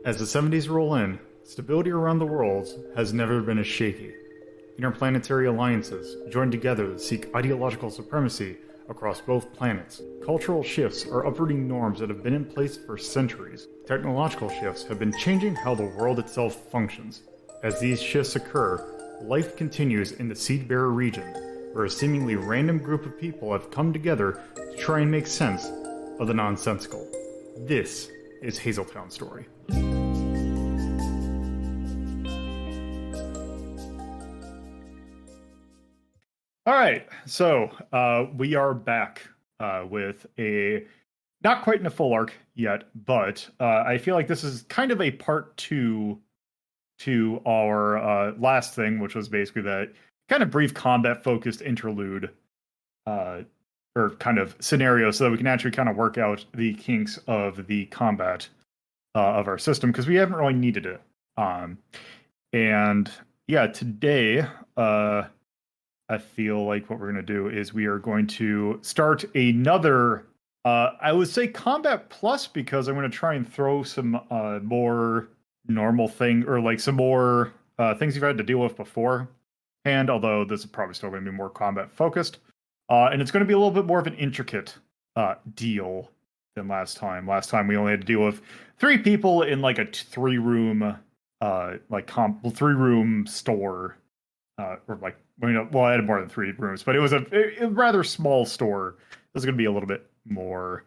As the 70s roll in, stability around the world has never been as shaky. Interplanetary alliances join together to seek ideological supremacy across both planets. Cultural shifts are uprooting norms that have been in place for centuries. Technological shifts have been changing how the world itself functions. As these shifts occur, life continues in the Seedbearer region, where a seemingly random group of people have come together to try and make sense of the nonsensical. This is Hazeltown's story. All right, so we are back with a not quite in a full arc yet, but I feel like this is kind of a part two to our last thing, which was basically that kind of brief combat focused interlude or kind of scenario, so that we can actually kind of work out the kinks of the combat of our system, because we haven't really needed it. And yeah, today I feel like what we're going to do is we are going to start another, I would say combat plus, because I'm going to try and throw some more normal thing, or like some more things you've had to deal with before. And although this is probably still going to be more combat focused, and it's going to be a little bit more of an intricate deal than last time. Last time we only had to deal with 3 people in like a 3-room, three-room store, or like, well, I had more than 3 rooms, but it was a rather small store. This is going to be a little bit more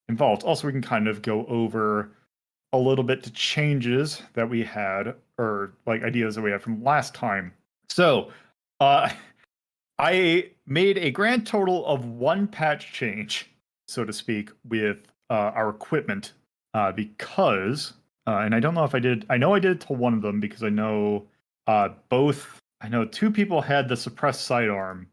involved. Also, we can kind of go over a little bit to changes that we had, or like ideas that we had from last time. So, I made a grand total of 1 patch change, so to speak, with our equipment, because, and I don't know if I did, I know I did it to one of them, because I know both, I know 2 people had the suppressed sidearm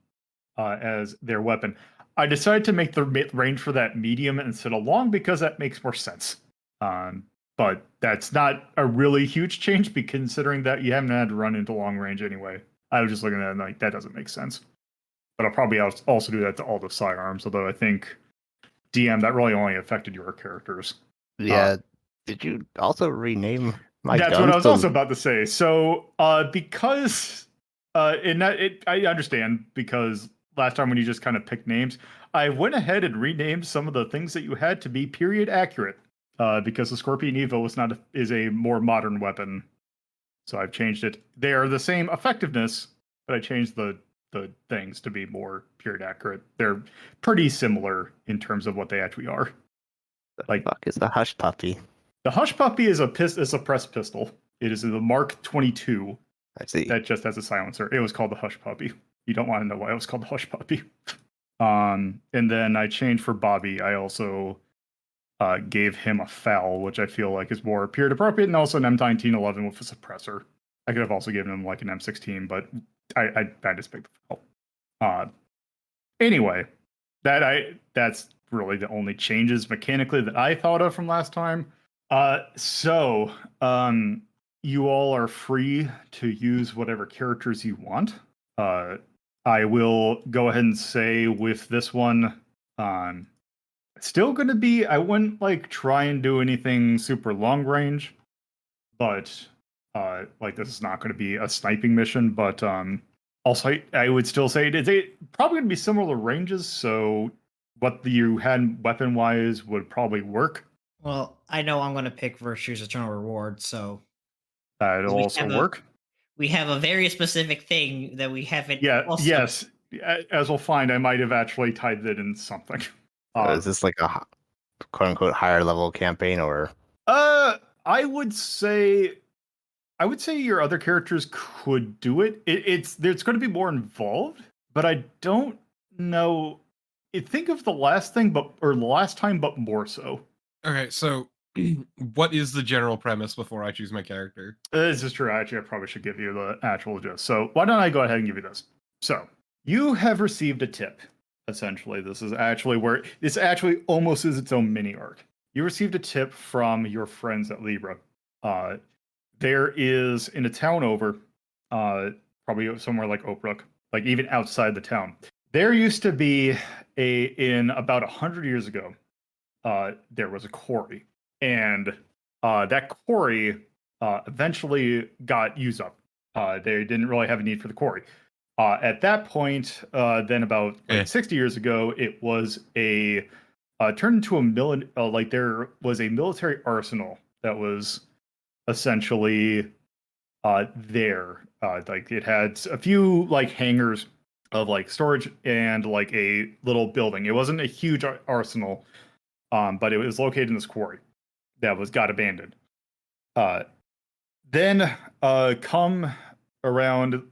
as their weapon. I decided to make the range for that medium instead of long, because that makes more sense. But that's not a really huge change, considering that you haven't had to run into long range anyway. I was just looking at it and like, that doesn't make sense. But I'll probably also do that to all the sidearms, although I think, DM, that really only affected your characters. Yeah. Did you also rename my That's gun? what I was also about to say. So, because, I understand, because last time when you just kind of picked names, I went ahead and renamed some of the things that you had to be period accurate, because the Scorpion Evo is a more modern weapon. So I've changed it. They are the same effectiveness, but I changed the things to be more period accurate. They're pretty similar in terms of what they actually are. Like, Fuck is the Hush Puppy? the Hush Puppy is a press pistol. It is the Mark 22 I see. that just has a silencer. It was called the Hush Puppy. You don't want to know why it was called the Hush Puppy. And then I changed for Bobby. I also gave him a FAL, which I feel like is more period appropriate, and also an M1911 with a suppressor. I could have also given him like an M16, but I just picked the FAL. Anyway, that's really the only changes mechanically that I thought of from last time. So you all are free to use whatever characters you want. I will go ahead and say with this one, still going to be, I wouldn't like try and do anything super long range, but like this is not going to be a sniping mission, but also I would still say it's probably going to be similar ranges, so what you had weapon wise would probably work. Well, I know I'm going to pick Virtue's Eternal Reward, so It'll also work. We have a very specific thing that we haven't. Yes. As we'll find, I might have actually tied that in something. Is this like a quote unquote higher level campaign, or? I would say your other characters could do it. It's going to be more involved, but I don't know. Think of the last thing, the last time, but more so. Okay, so what is the general premise before I choose my character? This is true. Actually, I probably should give you the actual gist. So why don't I go ahead and give you this? So you have received a tip. Essentially, this actually almost is its own mini arc. You received a tip from your friends at Libra. There is, in a town over, probably somewhere like Oakbrook, like even outside the town, there used to be in about 100 years ago, there was a quarry, and that quarry eventually got used up. They didn't really have a need for the quarry. At that point, then about like 60 years ago, it was turned into a there was a military arsenal that was essentially there. Like it had a few like hangars of like storage and like a little building. It wasn't a huge arsenal, but it was located in this quarry that got abandoned. Then come around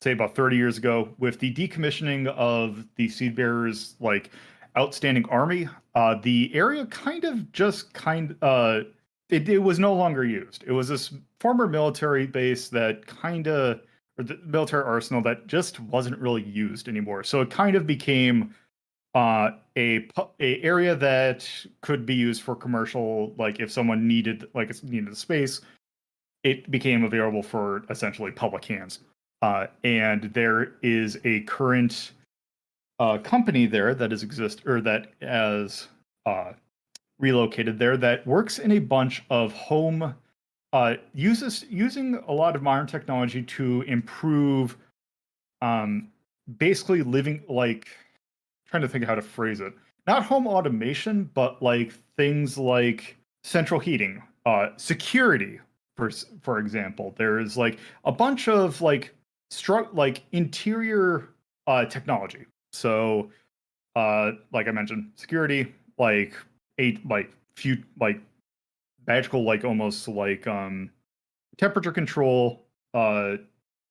say about 30 years ago with the decommissioning of the Seed Bearers like outstanding army, the area it was no longer used. It was this former military base or the military arsenal that just wasn't really used anymore. So it kind of became a area that could be used for commercial, like if someone needed a space, it became available for essentially public hands. And there is a current company there that has relocated there that works in a bunch of home using a lot of modern technology to improve basically living, like trying to think of how to phrase it, not home automation, but like things like central heating, security, for example. There's like a bunch of like interior technology. So like I mentioned, security, like magical, like almost like temperature control,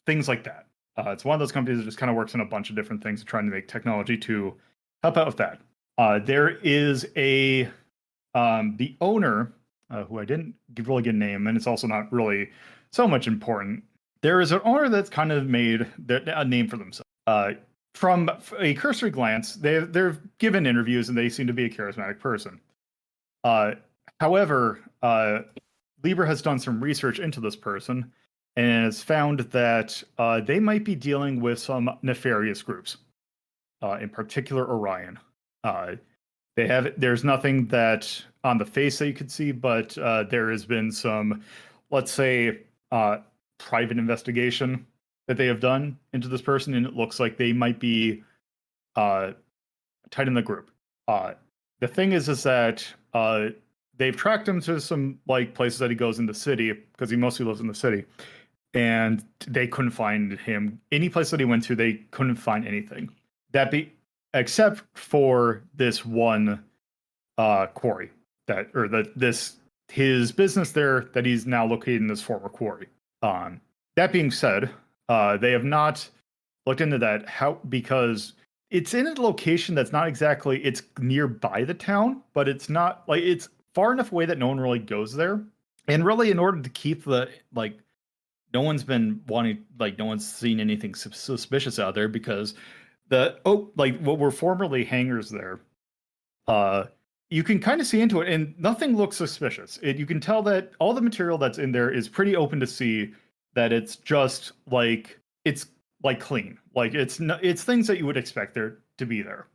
things like that. It's one of those companies that just kind of works on a bunch of different things, trying to make technology to help out with that. There is the owner, who I didn't really get a name, and it's also not really so much important. There is an owner that's kind of made a name for themselves. From a cursory glance, they're given interviews and they seem to be a charismatic person. However, Lieber has done some research into this person and has found that they might be dealing with some nefarious groups, in particular Orion. There's nothing that on the face that you could see, but there has been some, let's say, private investigation that they have done into this person, and it looks like they might be tied in the group. The thing is that they've tracked him to some like places that he goes in the city, because he mostly lives in the city, and they couldn't find him. Any place that he went to, they couldn't find anything. Except for this one quarry his business there that he's now located in this former quarry. That being said, they have not looked into that because it's in a location that's not exactly, it's nearby the town, but it's not like, it's far enough away that no one really goes there. And really, in order to keep no one's seen anything suspicious out there, because what were formerly hangars there, you can kind of see into it and nothing looks suspicious. You can tell that all the material that's in there is pretty open to see, that it's just like, it's like clean. Like it's things that you would expect there to be there.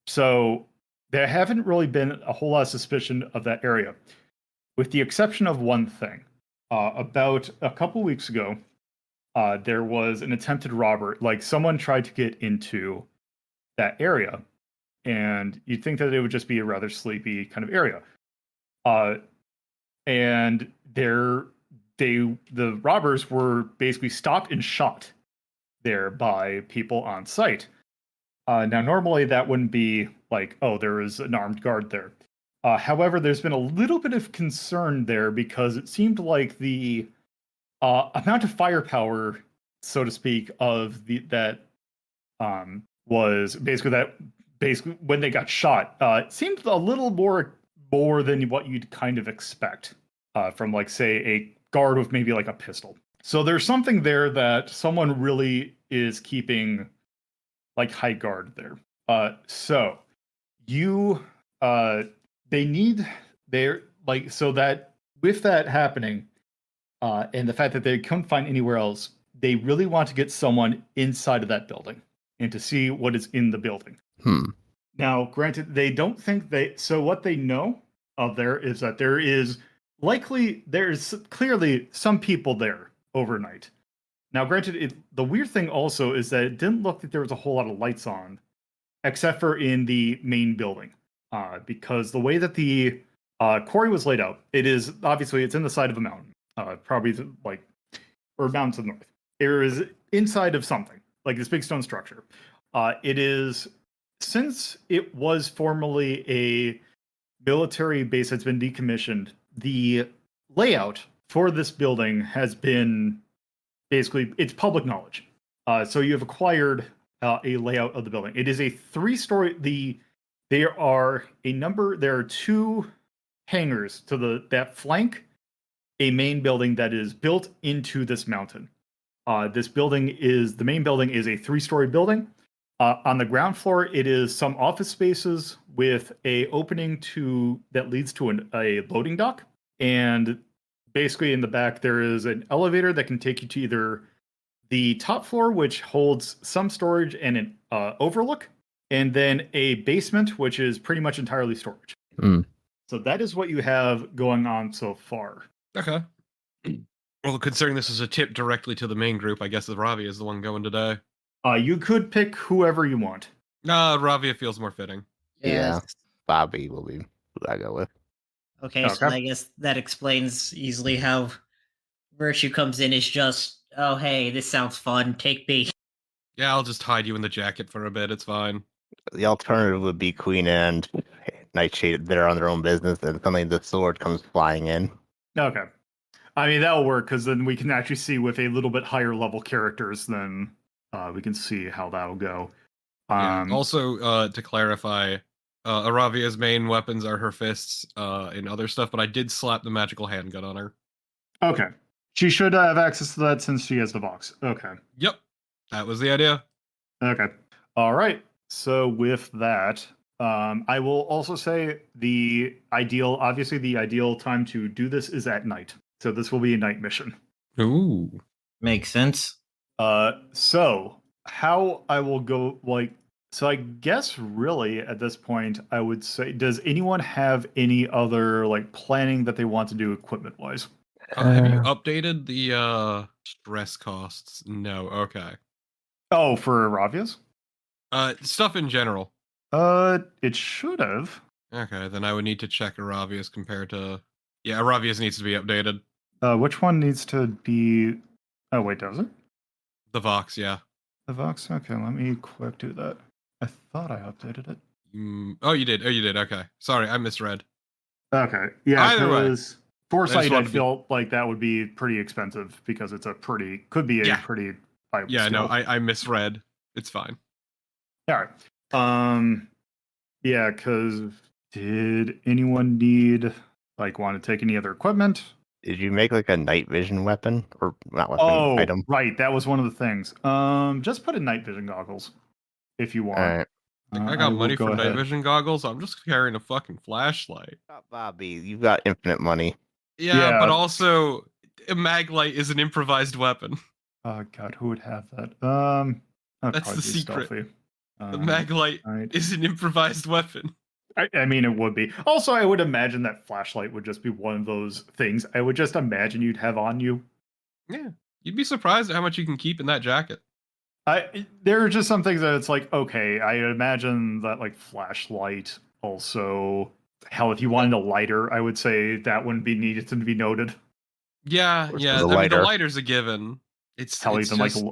So there haven't really been a whole lot of suspicion of that area, with the exception of one thing. About a couple weeks ago, there was an attempted robbery. Like someone tried to get into that area, and you'd think that it would just be a rather sleepy kind of area. And the robbers were basically stopped and shot there by people on site. Now, normally that wouldn't be like, oh, there is an armed guard there. However, there's been a little bit of concern there, because it seemed like the amount of firepower, so to speak, of was basically when they got shot, it seemed a little more than what you'd kind of expect from, like, say, a guard with maybe like a pistol. So there's something there that someone really is keeping like high guard there. So that with that happening, and the fact that they couldn't find anywhere else, they really want to get someone inside of that building and to see what is in the building. Now, granted, they don't think so what they know of there is that there's clearly some people there overnight. Now, granted, the weird thing also is that it didn't look like there was a whole lot of lights on, except for in the main building, because the way that the quarry was laid out, it's in the side of a mountain, probably or mountains to the north. It is inside of something like this big stone structure. It is, since it was formerly a military base that's been decommissioned, the layout for this building has been basically, it's public knowledge. So you have acquired a layout of the building. It is a 3-story. There are 2 hangars to that flank a main building that is built into this mountain. The main building is a 3-story building. On the ground floor, it is some office spaces with a opening that leads to a loading dock. And basically in the back, there is an elevator that can take you to either the top floor, which holds some storage and an overlook, and then a basement, which is pretty much entirely storage. So that is what you have going on so far. Okay. Well, considering this is a tip directly to the main group, I guess the Ravia is the one going today. You could pick whoever you want. Ravia feels more fitting. Yeah. Yes. Bobby will be who I go with. Okay, so I guess that explains easily how Virtue comes in. Is just, oh hey, this sounds fun. Take B. Yeah, I'll just hide you in the jacket for a bit. It's fine. The alternative would be Queen and Nightshade that are on their own business, and suddenly the sword comes flying in. Okay. I mean, that'll work, because then we can actually see with a little bit higher level characters, then we can see how that'll go. Also, to clarify, Aravia's main weapons are her fists and other stuff, but I did slap the magical handgun on her. Okay. She should have access to that since she has the box. Okay. Yep. That was the idea. Okay. All right. So with that, I will also say the ideal time to do this is at night. So this will be a night mission. Ooh. Makes sense. So how I will go, so I guess really at this point, I would say, does anyone have any other planning that they want to do equipment wise? Have you updated the stress costs? No. Okay. Oh, for Ravia's? Stuff in general. It should have. Okay, then I would need to check Aravia's compared to... Yeah, Aravia's needs to be updated. Which one needs to be... Oh, wait, does it? The Vox, yeah. The Vox? Okay, let me quick do that. I thought I updated it. Oh, you did. Okay. Sorry, I misread. Okay, yeah, because Foresight, I to feel like that would be pretty expensive because it's could be a pretty... Yeah, no, I misread. It's fine. All right. Yeah, because did anyone need, want to take any other equipment? Did you make a night vision weapon or not weapon item? Right, that was one of the things. Just put in night vision goggles if you want. All right. I got money for night vision goggles. I'm just carrying a fucking flashlight. Bobby, you've got infinite money. Yeah, but also a mag light is an improvised weapon. Oh god, who would have that? That's the secret. Stealthy. The mag light is an improvised weapon. I mean, it would be. Also, I would imagine that flashlight would just be one of those things. I would just imagine you'd have on you. Yeah, you'd be surprised at how much you can keep in that jacket. There are just some things that it's okay, I imagine that flashlight also, hell, if you wanted a lighter, I would say that wouldn't be needed to be noted. Yeah. I mean, the lighter's a given. It's even just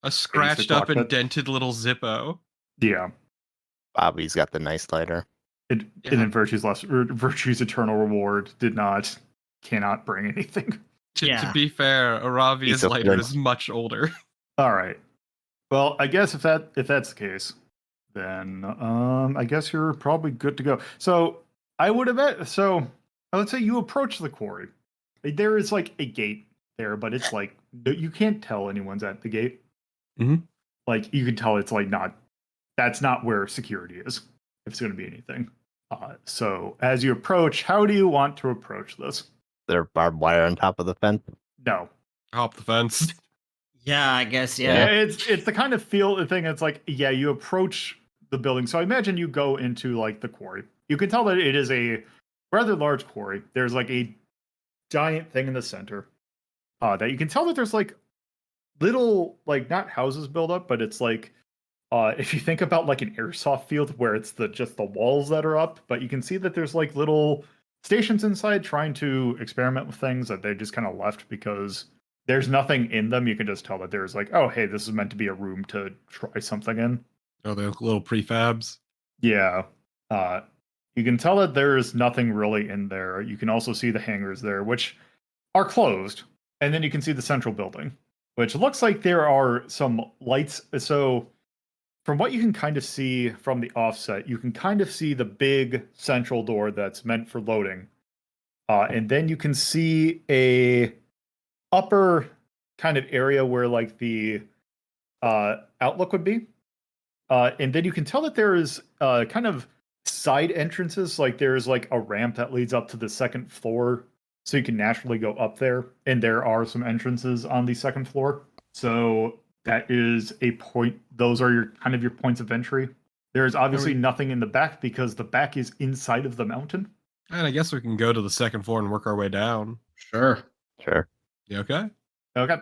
a scratched up and dented little Zippo. Yeah. Bobby's got the nice lighter. And then Virtue's Eternal Reward cannot bring anything. To be fair, Aravia's lighter is much older. All right. Well, I guess if that's the case, then I guess you're probably good to go. So I would say you approach the quarry. There is a gate there, but it's you can't tell anyone's at the gate. Mm-hmm. You can tell it's that's not where security is, if it's going to be anything. So as you approach, how do you want to approach this? There barbed wire on top of the fence? No. Hop the fence. Yeah, I guess, yeah. It's the kind of thing. It's you approach the building. So I imagine you go into the quarry. You can tell that it is a rather large quarry. There's like a giant thing in the center that you can tell that there's like little, like not houses built up, but it's like if you think about like an airsoft field where it's just the walls that are up, but you can see that there's like little stations inside trying to experiment with things that they just kind of left because there's nothing in them. You can just tell that there's like, oh, hey, this is meant to be a room to try something in. Oh, the little prefabs. Yeah. You can tell that there's nothing really in there. You can also see the hangars there, which are closed. And then you can see the central building, which looks like there are some lights. So from what you can kind of see from the offset, you can kind of see the big central door that's meant for loading. And then you can see a upper kind of area where like the outlook would be. And then you can tell that there is kind of side entrances, like there's like a ramp that leads up to the second floor, so you can naturally go up there. And there are some entrances on the second floor. So that is a point. Those are your points of entry. There is obviously nothing in the back because the back is inside of the mountain. And I guess we can go to the second floor and work our way down. Sure. You okay? Okay.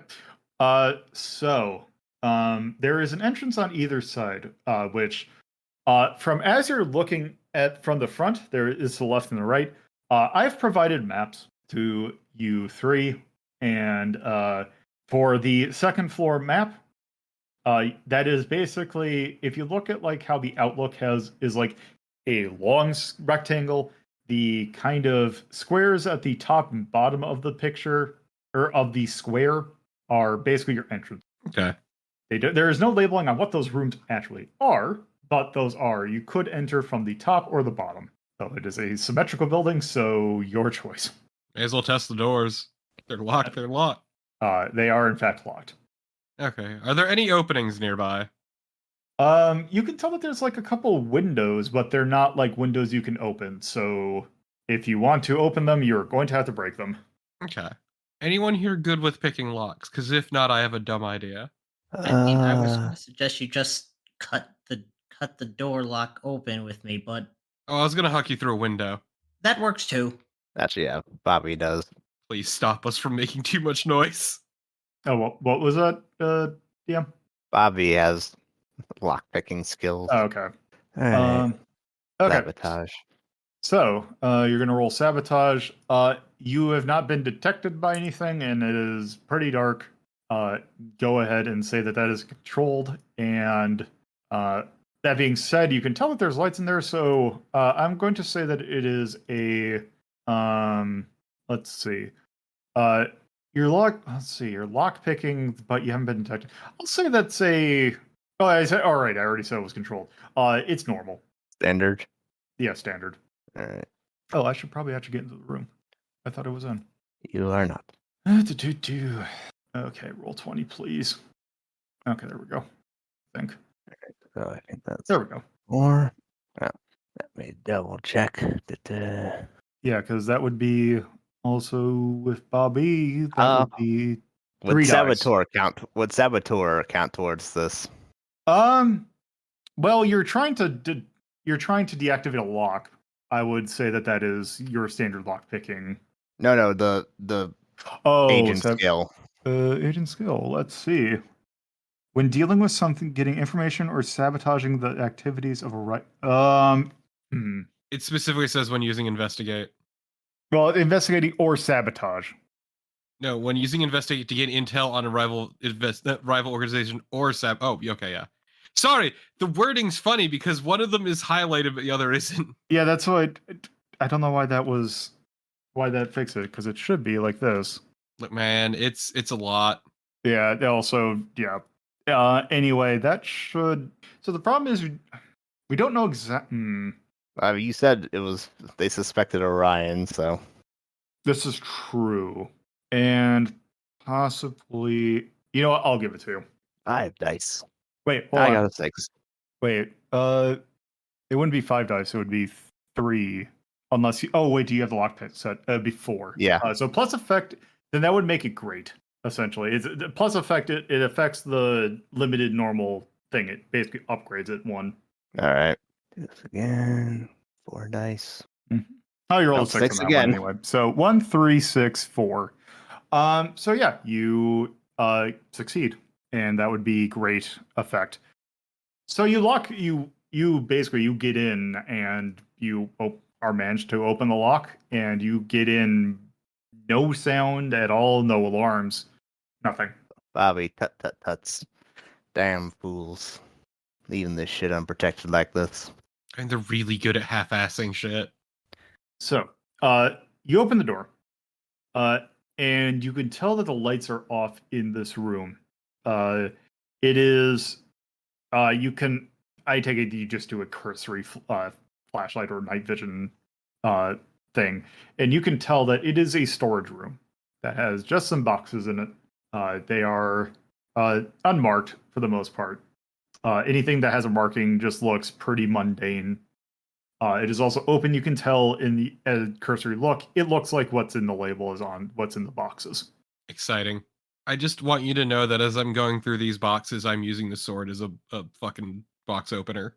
So there is an entrance on either side, which from as you're looking at from the front, there is the left and the right. I've provided maps to you three, and for the second floor map, that is basically, if you look at like how the outlook is like a long rectangle, the kind of squares at the top and bottom of the picture or of the square are basically your entrance. Okay. There is no labeling on what those rooms actually are, but those are. You could enter from the top or the bottom. So it is a symmetrical building, so your choice. May as well test the doors. They're locked. They're locked. They are in fact locked. Okay. Are there any openings nearby? You can tell that there's like a couple windows, but they're not like windows you can open. So if you want to open them, you're going to have to break them. Okay. Anyone here good with picking locks? Because if not, I have a dumb idea. I mean, I was going to suggest you just cut the door lock open with me, but Oh, I was gonna huck you through a window. that works too. Actually, yeah, Bobby does. Please stop us from making too much noise. Oh, what was that, DM? Bobby has lock picking skills. Oh, okay. All right. Okay. Sabotage. So, you're going to roll sabotage. You have not been detected by anything, and it is pretty dark. Go ahead and say that is controlled. And that being said, you can tell that there's lights in there. So, I'm going to say that it is a. Let's see. You're lock picking, but you haven't been detected. I'll say that's a. Oh, all right. I already said it was controlled. It's normal. Standard. Yeah, standard. All right. Oh, I should probably actually get into the room. I thought it was in. You are not. Okay, roll 20, please. Okay, there we go. I think. So I think that's There we go. 4. Oh, let me double check. Da-da. Yeah, because that would be also with Bobby. That would be Would 3 dice. Saboteur count towards this? Well, you're trying to deactivate a lock. I would say that is your standard lock picking. No, the agent skill. Agent skill. Let's see. When dealing with something, getting information or sabotaging the activities of a right. It specifically says when using investigate. Well, investigating or sabotage. No, when using investigate to get intel on a rival organization or Oh, okay, yeah. Sorry, the wording's funny because one of them is highlighted but the other isn't. Yeah, that's why I don't know why that fixed it, because it should be like this. Look, man, it's a lot. Yeah, also, yeah. Anyway, that should. So the problem is we don't know exactly. You said they suspected Orion, so This is true, and possibly. You know what? I'll give it to you. 5 dice. Wait, hold I on. got a 6. Wait, it wouldn't be 5 dice. It would be 3, unless you. Oh wait, do you have the lockpick set? It'd be 4. Yeah. So plus effect, then that would make it great. Essentially, it's plus effect. It affects the limited normal thing. It basically upgrades it 1. All right. Do this again. 4 dice. Mhm. Oh, you rolled Oh, a 6 6 on that again. one anyway. So 1, 3, 6, 4. So yeah, you succeed, and that would be great effect. So you basically you get in and you are managed to open the lock, and you get in, no sound at all, no alarms, nothing. Bobby, tuts. Damn fools. Leaving this shit unprotected like this. And they're really good at half-assing shit. So you open the door, and you can tell that the lights are off in this room. It is you can, I take it you just do a cursory flashlight or night vision thing, and you can tell that it is a storage room that has just some boxes in it. They are unmarked for the most part. Anything that has a marking just looks pretty mundane. It is also open. You can tell in the cursory look, it looks like what's in the label is on what's in the boxes. Exciting. I just want you to know that as I'm going through these boxes, I'm using the sword as a fucking box opener.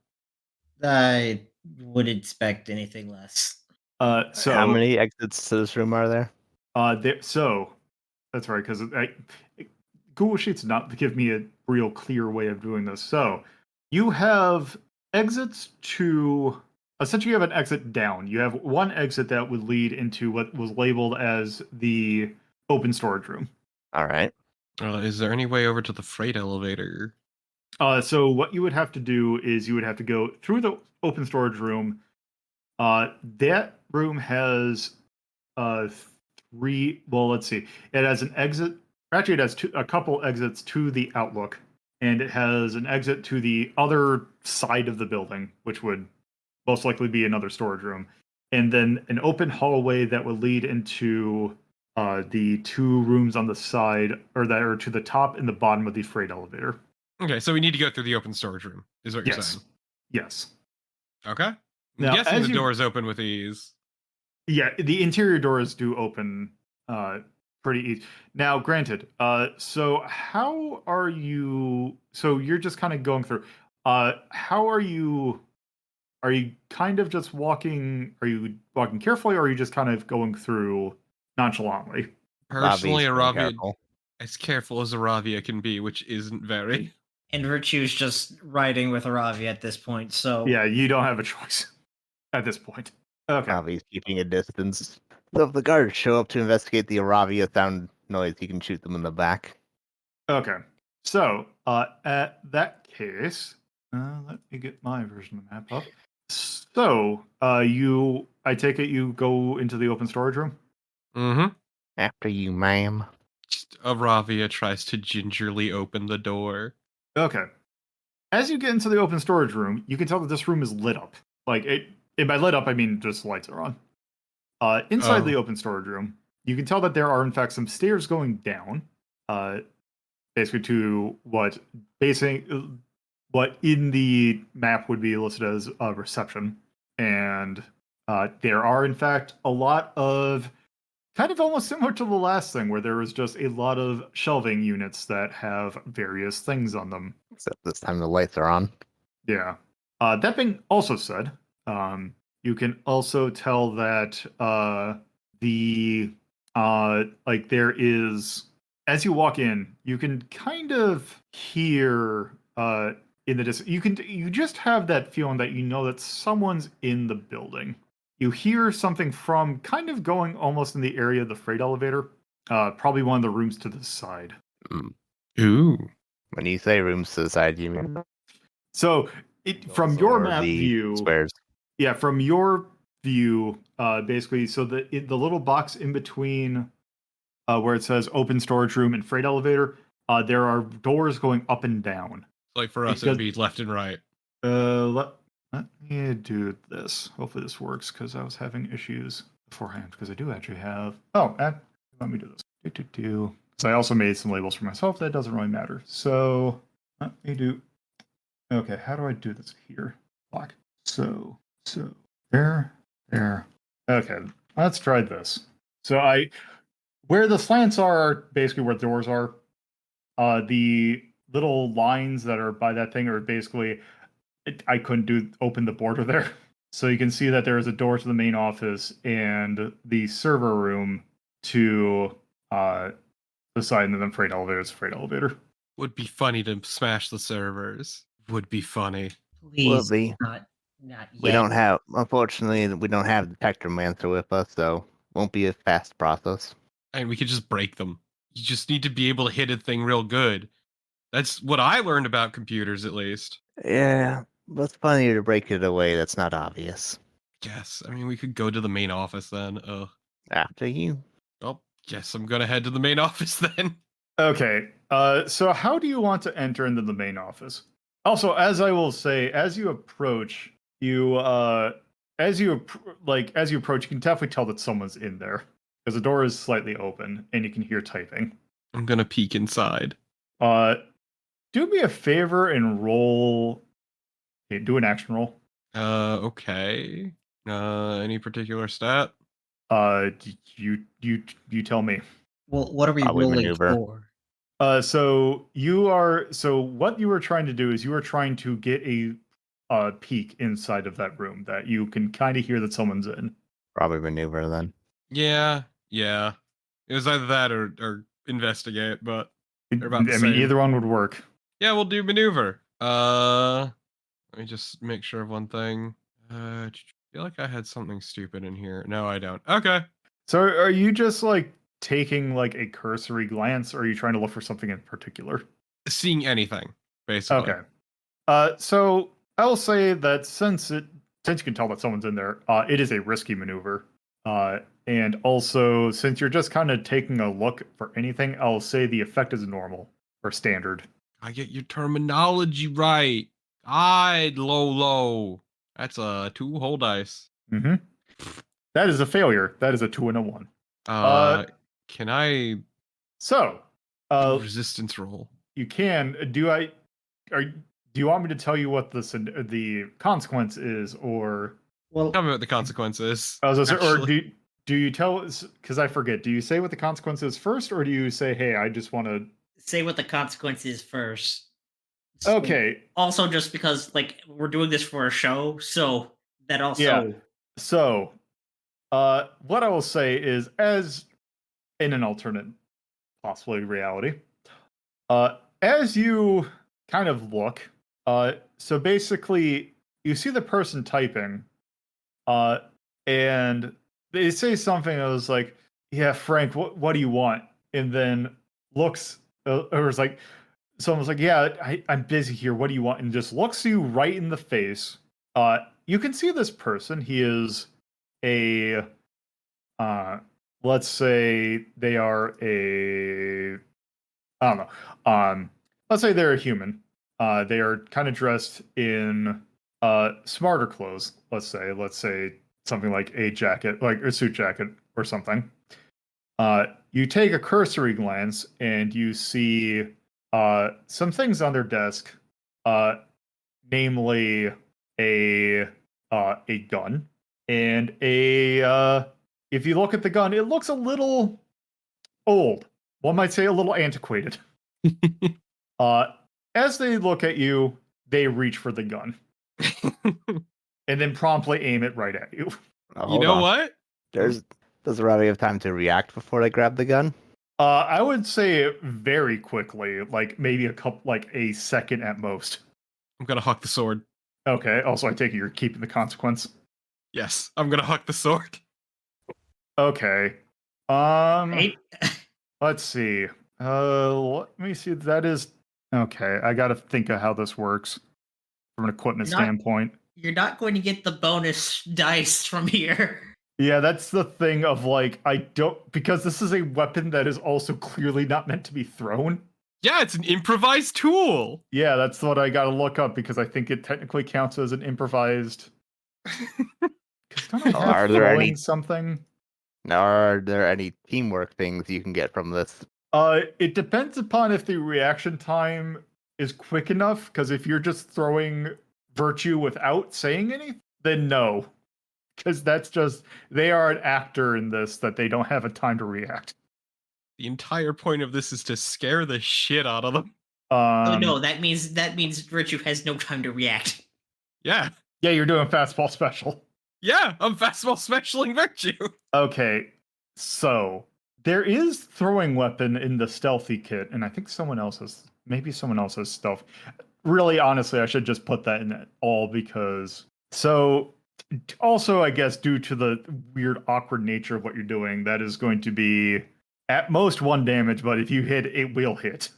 I would expect anything less. So how many exits to this room are there? So that's right, because Google Sheets did not give me a real clear way of doing this. So you have exits to, essentially you have an exit down. You have one exit that would lead into what was labeled as the open storage room. All right. Is there any way over to the freight elevator? So what you would have to do is you would have to go through the open storage room. That room has three. Well, let's see. It has an exit. Actually, it has a couple exits to the Outlook, and it has an exit to the other side of the building, which would most likely be another storage room, and then an open hallway that would lead into the two rooms on the side, or that are to the top and the bottom of the freight elevator. Okay, so we need to go through the open storage room, is what you're saying. Yes. Okay. I'm Now, guessing as the you- doors open with ease. Yeah, the interior doors do open pretty easy. Now, granted, so how are you? So you're just kind of going through. How are you? Are you kind of just walking? Are you walking carefully, or are you just kind of going through nonchalantly? Personally, Bobby's being Aravia, careful. as careful as Aravia can be, which isn't very. And Virtue's just riding with Aravia at this point, so Yeah, you don't have a choice at this point. Okay. Bobby's keeping a distance. So if the guards show up to investigate the Aravia sound noise, he can shoot them in the back. Okay. So, at that case, let me get my version of the map up. So, I take it you go into the open storage room? Mm-hmm. After you, ma'am. Aravia tries to gingerly open the door. Okay. As you get into the open storage room, you can tell that this room is lit up. Like, and by lit up, I mean just lights are on. Inside the open storage room, you can tell that there are, in fact, some stairs going down, basically to what in the map would be listed as a reception. And there are, in fact, a lot of, kind of almost similar to the last thing, where there was just a lot of shelving units that have various things on them. Except this time the lights are on. Yeah. That being also said, you can also tell that there is, as you walk in, you can kind of hear in the distance. You just have that feeling that you know that someone's in the building. You hear something from kind of going almost in the area of the freight elevator. Probably one of the rooms to the side. Ooh. When you say rooms to the side, you mean So from your or map the view, squares? yeah, from your view, basically, so the little box in between where it says open storage room and freight elevator, there are doors going up and down. Like for us, it would be left and right. Let me do this. Hopefully this works, because I was having issues beforehand, because I do actually have... Oh, let me do this. So I also made some labels for myself. That doesn't really matter. So let me do... Okay, how do I do this here? Block. So there. Okay, let's try this. So where the slants are basically where doors are. The little lines that are by that thing are basically, I couldn't open the border there. So you can see that there is a door to the main office and the server room to the side, and then freight elevator. Would be funny to smash the servers. Would be funny. Please, be. not yet. Unfortunately, we don't have the Detector with us, so won't be a fast process. And we could just break them. You just need to be able to hit a thing real good. That's what I learned about computers, at least. Yeah, but it's funnier to break it away that's not obvious. Yes, I mean, we could go to the main office then. After you. Oh, guess I'm gonna head to the main office then. Okay. So how do you want to enter into the main office? Also, as I will say, as you approach, as you approach, you can definitely tell that someone's in there because the door is slightly open and you can hear typing. I'm gonna peek inside. Do me a favor and roll. Okay, do an action roll. Okay. Any particular stat? You tell me. Well, what are we Probably rolling maneuver. for? So what you were trying to do is you were trying to get a peek inside of that room that you can kind of hear that someone's in. Probably maneuver then. Yeah. It was either that or investigate, but they're I about the mean, same. either one would work. Yeah, we'll do maneuver. Let me just make sure of one thing. I feel like I had something stupid in here. No, I don't. Okay. So are you just like taking like a cursory glance, or are you trying to look for something in particular? Seeing anything, basically. Okay. So I will say that since you can tell that someone's in there, it is a risky maneuver. And also, since you're just kind of taking a look for anything, I'll say the effect is normal or standard. I get your terminology right. Lolo. That's a 2 whole dice. Mm-hmm. That is a failure. That is a 2 and a 1. Can I So, do resistance roll? you can. Do you want me to tell you what the consequence is, or? Well, Tell me what the consequences. I was gonna say, or do you tell? Because I forget. Do you say what the consequence is first, or do you say, "Hey, I just want to say what the consequence is first. So, okay. Also, just because like we're doing this for a show, so that also. Yeah. So, what I will say is, as in an alternate, possibly reality, as you kind of look, so basically, you see the person typing, and they say something that was like, "Yeah, Frank, what do you want?" And then looks, or was like, someone's like, "Yeah, I'm busy here. What do you want?" And just looks you right in the face. You can see this person. He is a, let's say they are a, I don't know. Let's say they're a human. They are kind of dressed in smarter clothes. Let's say something like a jacket, like a suit jacket or something. You take a cursory glance and you see some things on their desk, namely a gun and a. If you look at the gun, it looks a little old. One might say a little antiquated. As they look at you, they reach for the gun and then promptly aim it right at you. Oh, You know what? Does Robbie have time to react before they grab the gun? I would say very quickly, like maybe a second at most. I'm gonna huck the sword. Okay. Also, I take it you're keeping the consequence. Yes, I'm gonna huck the sword. Okay. Right? Let's see. Let me see. That is okay. I got to think of how this works from an equipment standpoint. You're not going to get the bonus dice from here. Yeah, that's the thing of like, I don't, because this is a weapon that is also clearly not meant to be thrown. Yeah, it's an improvised tool. Yeah, that's what I got to look up because I think it technically counts as an improvised. Are there any something? Are there any teamwork things you can get from this? It depends upon if the reaction time is quick enough, because if you're just throwing virtue without saying anything, then no. Because that's just, they are an actor in this that they don't have a time to react. The entire point of this is to scare the shit out of them. Oh no, that means Virtue has no time to react. Yeah. Yeah, you're doing fastball special. Yeah, I'm fastball specialing Virtue. Okay, so there is throwing weapon in the stealthy kit, and I think maybe someone else has stealth. Really, honestly, I should just put that in it all because also, I guess, due to the weird, awkward nature of what you're doing, that is going to be at most 1 damage, but if you hit, it will hit.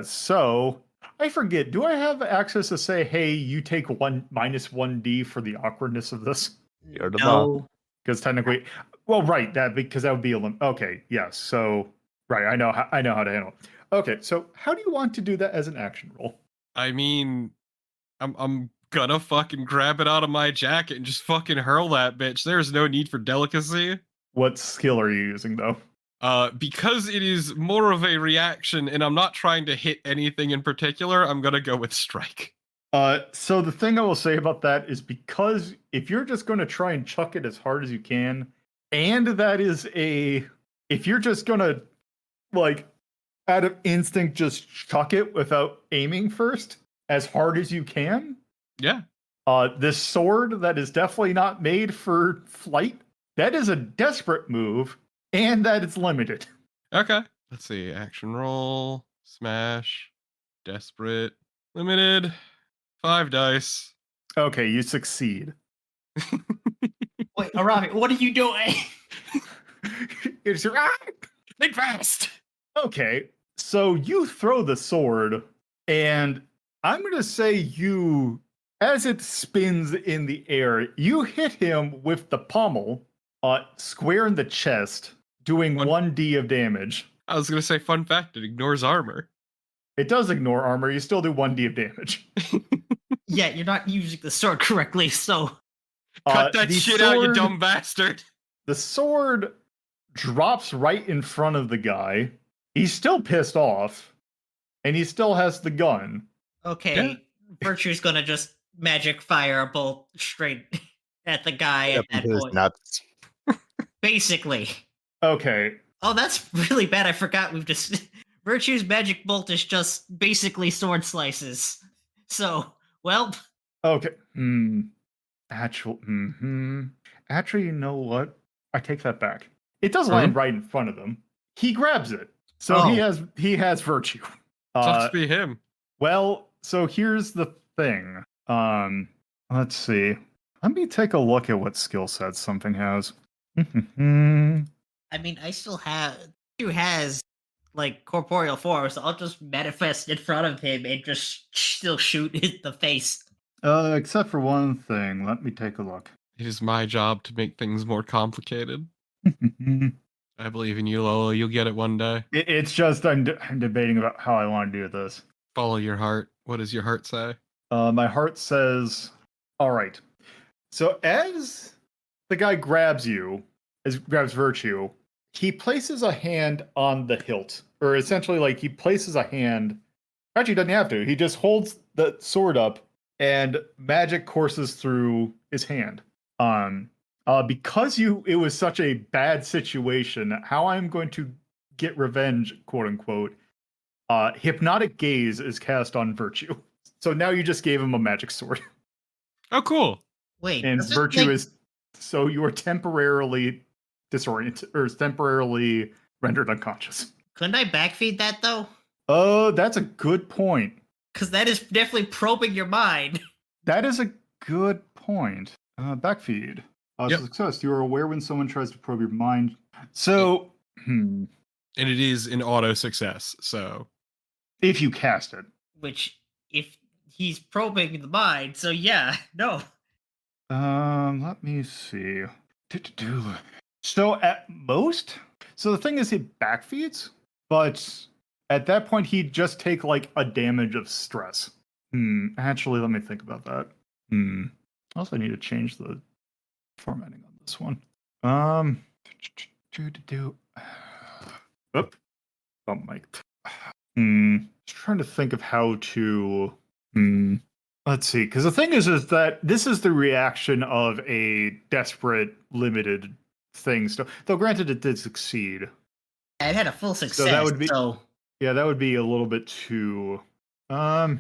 So I forget, do I have access to say, hey, you take -1d for the awkwardness of this? You're the boss. No. Because technically, well, right, because that would be okay, yes. So, right, I know how to handle it. Okay, so how do you want to do that as an action roll? I mean, I'm gonna fucking grab it out of my jacket and just fucking hurl that bitch. There's no need for delicacy. What skill are you using, though? Because it is more of a reaction and I'm not trying to hit anything in particular, I'm gonna go with strike. So the thing I will say about that is because if you're just going to try and chuck it as hard as you can, and if you're just going to, like, out of instinct, just chuck it without aiming first as hard as you can. Yeah. This sword that is definitely not made for flight, that is a desperate move, and that it's limited. Okay. Let's see. Action roll, smash, desperate, limited, 5 dice. Okay, you succeed. Wait, Arabi, what are you doing? It's Think fast. Okay, so you throw the sword, and I'm going to say as it spins in the air, you hit him with the pommel, square in the chest, doing 1d of damage. I was gonna say, fun fact, it ignores armor. It does ignore armor, you still do 1d of damage. Yeah, you're not using the sword correctly, so... Cut that shit out, you dumb bastard. The sword drops right in front of the guy. He's still pissed off, and he still has the gun. Okay, Yeah. Virtue's gonna just magic fire a bolt straight at the guy Up at that into his point. nuts. Basically. Okay, Oh, that's really bad. I forgot we've just... Virtue's magic bolt is just basically sword slices. So, well... okay. Actually, you know what? I take that back. It does land right in front of him. He grabs it. So he has virtue. Sucks to be him. Well, so here's the thing. Let's see. Let me take a look at what skill sets something has. I mean, I still have... Who has, like, corporeal form, so I'll just manifest in front of him and just still shoot in the face. Except for one thing. Let me take a look. It is my job to make things more complicated. I believe in you, Lolo. You'll get it one day. It's just I'm debating about how I want to do this. Follow your heart. What does your heart say? My heart says, all right. So as the guy grabs virtue, he places a hand on the hilt, or essentially like he places a hand. Actually, he doesn't have to. He just holds the sword up, and magic courses through his hand. Because it was such a bad situation, how I'm going to get revenge, quote unquote, hypnotic gaze is cast on Virtue. So now you just gave him a magic sword. Oh, cool. Wait, And does it, Virtue like- is so you are temporarily disoriented or is temporarily rendered unconscious. Couldn't I backfeed that, though? Oh, that's a good point. Because that is definitely probing your mind. That is a good point. Backfeed. Yep. Success. You are aware when someone tries to probe your mind. So, And it is an auto success, so... if you cast it. Which, if he's probing the mind, so yeah, no. Let me see. So at most, so the thing is, he backfeeds, but at that point, he'd just take like a damage of stress. Actually, let me think about that. Also, I need to change the formatting on this one. Oop. Oh, Mike. Just trying to think of how to. Let's see, because the thing is that this is the reaction of a desperate, limited thing. So, though, granted, it did succeed. It had a full success, that would be- so... Yeah, that would be a little bit too. I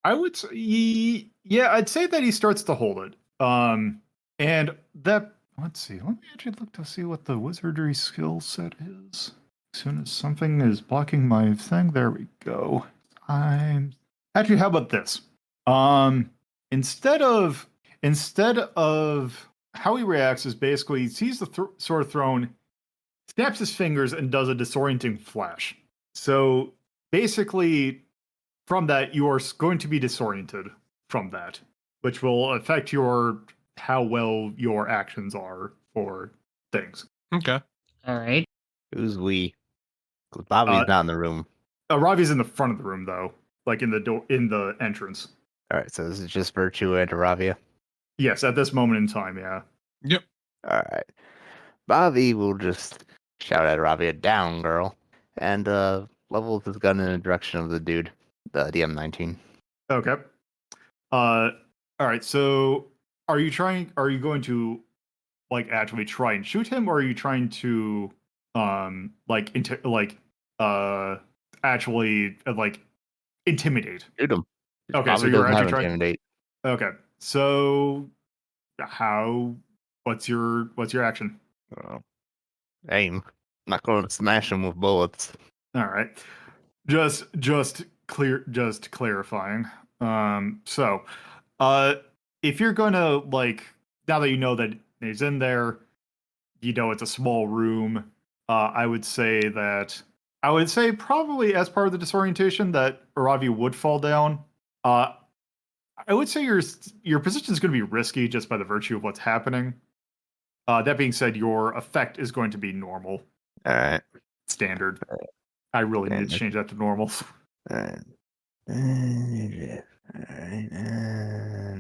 would say, yeah, I'd say that he starts to hold it. And that, let's see, let me actually look to see what the wizardry skill set is. As soon as something is blocking my thing, there we go. Actually, how about this? Instead of how he reacts is basically he sees the sword thrown, snaps his fingers, and does a disorienting flash. So basically, from that, you are going to be disoriented from that, which will affect how well your actions are for things. Okay. All right. Who's we? 'Cause Bobby's not in the room. Ravi's in the front of the room though, like in the entrance. All right, so this is just Virtue and Aravia. Yes, at this moment in time, yeah. Yep. All right. Bobby will just shout at Aravia, "Down, girl," and levels his gun in the direction of the dude, the DM-19. Okay. All right. So, are you going to like actually try and shoot him, or are you trying to actually like intimidate? Shoot him. Okay, Bobby so you're doesn't have actually trying. intimidate. Okay, so what's your action? Aim. I'm not going to smash him with bullets. All right, just clarifying. So, if you're gonna like now that you know that he's in there, you know it's a small room. I would say probably as part of the disorientation that Aravi would fall down. I would say your position is going to be risky just by the virtue of what's happening. That being said, your effect is going to be normal. All right. Standard. I really need to change that to normal. All right.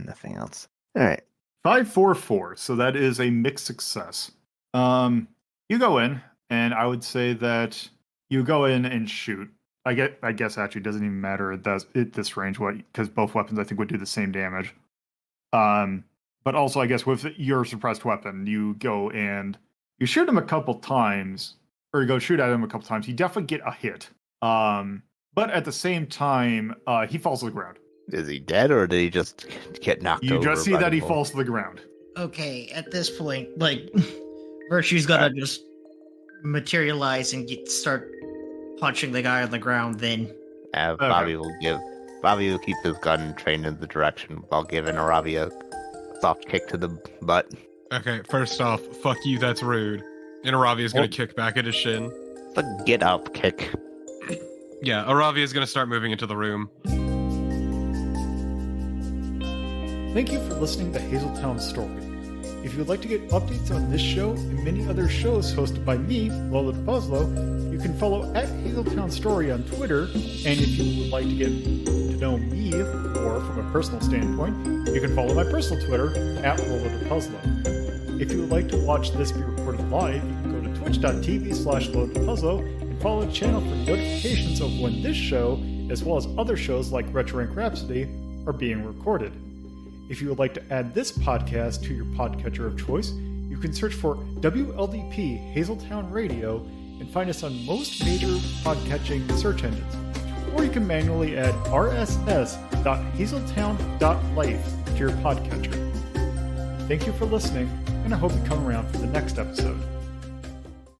Nothing else. All right. 544. So that is a mixed success. You go in, and I would say that you go in and shoot. I guess actually it doesn't even matter at this range because both weapons I think would do the same damage. But also I guess with your suppressed weapon, you go and you shoot him a couple times, or you go shoot at him a couple times. You definitely get a hit. But at the same time, he falls to the ground. Is he dead, or did he just get knocked over? You just see by that the he bull? falls to the ground. Okay, at this point, like, Virtue's gonna just materialize and start punching the guy on the ground. Then Bobby will keep his gun trained in the direction while giving Aravia a soft kick to the butt. Okay, first off, fuck you, that's rude. And Aravia's gonna kick back at his shin. It's a get up kick. Yeah, Aravia's gonna start moving into the room. Thank you for listening to Hazeltown Story. If you would like to get updates on this show and many other shows hosted by me, LoloDePuzlo, you can follow at Hazeltown Story on Twitter, and if you would like to get to know me, or from a personal standpoint, you can follow my personal Twitter, at LoloDePuzlo. If you would like to watch this be recorded live, you can go to twitch.tv/LoloDePuzlo and follow the channel for notifications of when this show, as well as other shows like Retro Rank Rhapsody, are being recorded. If you would like to add this podcast to your podcatcher of choice, you can search for WLDP Hazeltown Radio and find us on most major podcatching search engines. Or you can manually add rss.hazeltown.life to your podcatcher. Thank you for listening, and I hope you come around for the next episode.